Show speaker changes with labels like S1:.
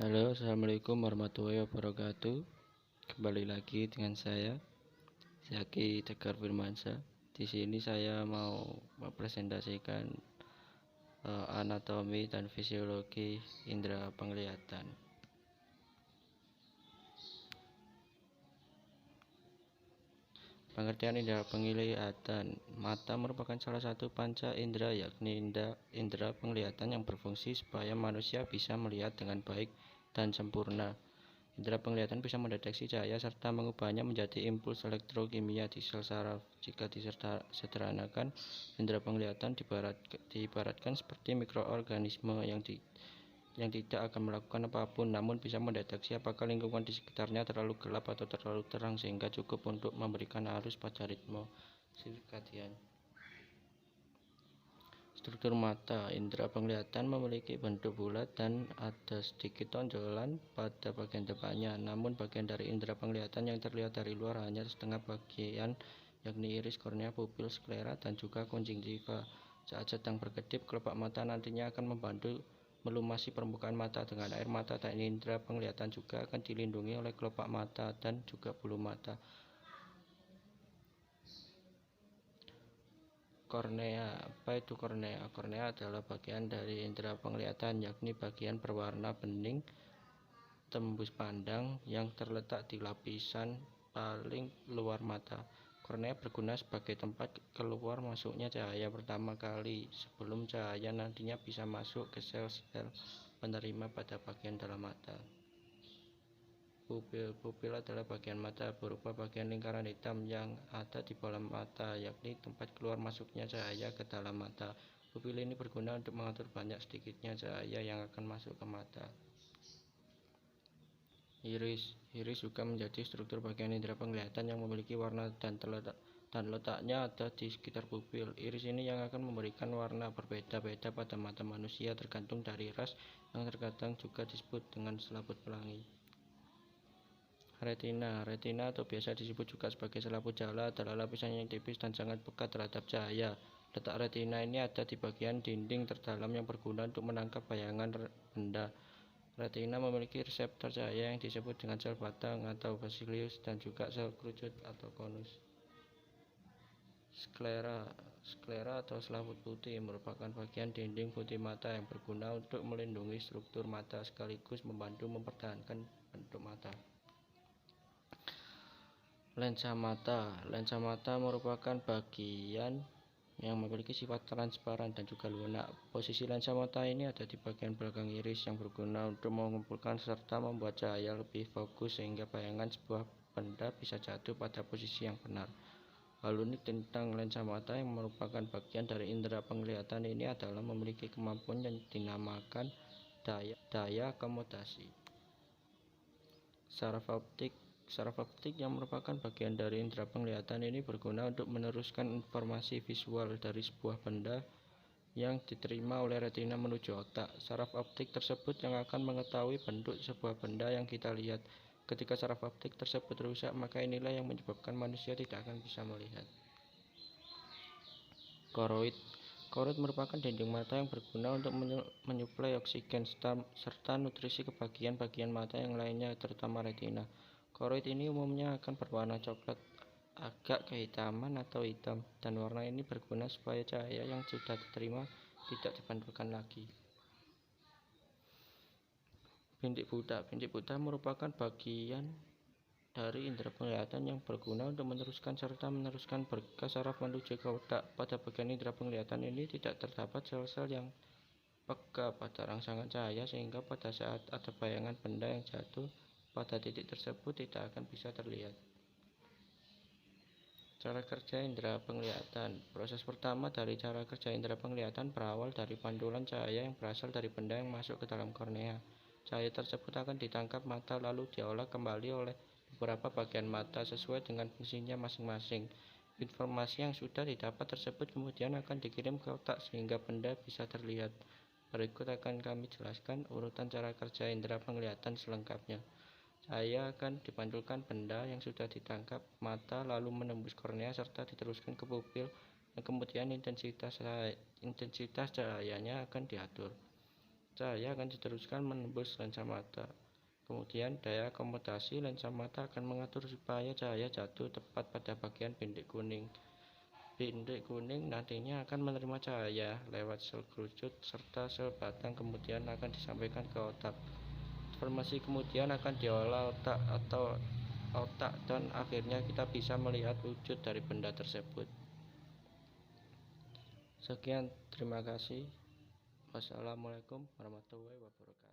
S1: Halo, assalamualaikum warahmatullahi wabarakatuh. Kembali lagi dengan saya, Zaki Tegar Firmansyah. Di sini saya mau mempresentasikan anatomi dan fisiologi indera penglihatan. Pengertian indera penglihatan. Mata merupakan salah satu panca indera, yakni indera penglihatan yang berfungsi supaya manusia bisa melihat dengan baik dan sempurna. Indera penglihatan bisa mendeteksi cahaya serta mengubahnya menjadi impuls elektrokimia di sel saraf. Jika disederhanakan, indera penglihatan diibaratkan seperti mikroorganisme yang tidak akan melakukan apapun, namun bisa mendeteksi apakah lingkungan di sekitarnya terlalu gelap atau terlalu terang, sehingga cukup untuk memberikan arus pada ritme sirkadian. Struktur mata. Indera penglihatan memiliki bentuk bulat dan ada sedikit tonjolan pada bagian depannya. Namun bagian dari indera penglihatan yang terlihat dari luar hanya setengah bagian, yakni iris, kornea, pupil, sklera, dan juga konjungtiva. Saat sedang berkedip, kelopak mata nantinya akan membantu melumasi permukaan mata dengan air mata, dan indera penglihatan juga akan dilindungi oleh kelopak mata dan juga bulu mata. Kornea. Apa itu kornea? Kornea adalah bagian dari indera penglihatan, yakni bagian berwarna bening tembus pandang yang terletak di lapisan paling luar mata. Kornea berguna sebagai tempat keluar masuknya cahaya pertama kali sebelum cahaya nantinya bisa masuk ke sel-sel penerima pada bagian dalam mata. Pupil adalah bagian mata berupa bagian lingkaran hitam yang ada di bola mata, yakni tempat keluar masuknya cahaya ke dalam mata. Pupil ini berguna untuk mengatur banyak sedikitnya cahaya yang akan masuk ke mata. Iris juga menjadi struktur bagian indera penglihatan yang memiliki warna dan letaknya ada di sekitar pupil. Iris ini yang akan memberikan warna berbeda-beda pada mata manusia tergantung dari ras, yang terkadang juga disebut dengan selaput pelangi. Retina atau biasa disebut juga sebagai selaput jala adalah lapisan yang tipis dan sangat pekat terhadap cahaya. Letak retina ini ada di bagian dinding terdalam yang berguna untuk menangkap bayangan benda. Retina memiliki reseptor cahaya yang disebut dengan sel batang atau basileus dan juga sel kerucut atau konus. Sklera atau selaput putih merupakan bagian dinding putih mata yang berguna untuk melindungi struktur mata sekaligus membantu mempertahankan bentuk mata. Lensa mata merupakan bagian yang memiliki sifat transparan dan juga lunak. Posisi lensa mata ini ada di bagian belakang iris yang berguna untuk mengumpulkan serta membuat cahaya lebih fokus sehingga bayangan sebuah benda bisa jatuh pada posisi yang benar. Hal unik tentang lensa mata yang merupakan bagian dari indera penglihatan ini adalah memiliki kemampuan yang dinamakan daya akomodasi. Saraf optik yang merupakan bagian dari indera penglihatan ini berguna untuk meneruskan informasi visual dari sebuah benda yang diterima oleh retina menuju otak. Saraf optik tersebut yang akan mengetahui bentuk sebuah benda yang kita lihat. Ketika saraf optik tersebut rusak, maka inilah yang menyebabkan manusia tidak akan bisa melihat. Koroid merupakan dinding mata yang berguna untuk menyuplai oksigen serta nutrisi ke bagian-bagian mata yang lainnya, terutama retina. Koroid ini umumnya akan berwarna coklat agak kehitaman atau hitam, dan warna ini berguna supaya cahaya yang sudah diterima tidak dipantulkan lagi. Bintik buta merupakan bagian dari indera penglihatan yang berguna untuk meneruskan berkas saraf menuju ke otak. Pada bagian indera penglihatan ini tidak terdapat sel-sel yang peka pada rangsangan cahaya, sehingga pada saat ada bayangan benda yang jatuh pada titik tersebut tidak akan bisa terlihat. Cara kerja indera penglihatan. Proses pertama dari cara kerja indera penglihatan berawal dari pantulan cahaya yang berasal dari benda yang masuk ke dalam kornea. Cahaya tersebut akan ditangkap mata lalu diolah kembali oleh beberapa bagian mata sesuai dengan fungsinya masing-masing. Informasi yang sudah didapat tersebut kemudian akan dikirim ke otak sehingga benda bisa terlihat. Berikut akan kami jelaskan urutan cara kerja indera penglihatan selengkapnya. Cahaya akan dipantulkan benda yang sudah ditangkap mata lalu menembus kornea serta diteruskan ke pupil, dan kemudian intensitas cahayanya akan diatur. cahaya akan diteruskan menembus lensa mata. Kemudian daya akomodasi lensa mata akan mengatur supaya cahaya jatuh tepat pada bagian bintik kuning. Bintik kuning nantinya akan menerima cahaya lewat sel kerucut serta sel batang, kemudian akan disampaikan ke otak. Informasi kemudian akan diolah otak dan akhirnya kita bisa melihat wujud dari benda tersebut. Sekian, terima kasih. Wassalamualaikum warahmatullahi wabarakatuh.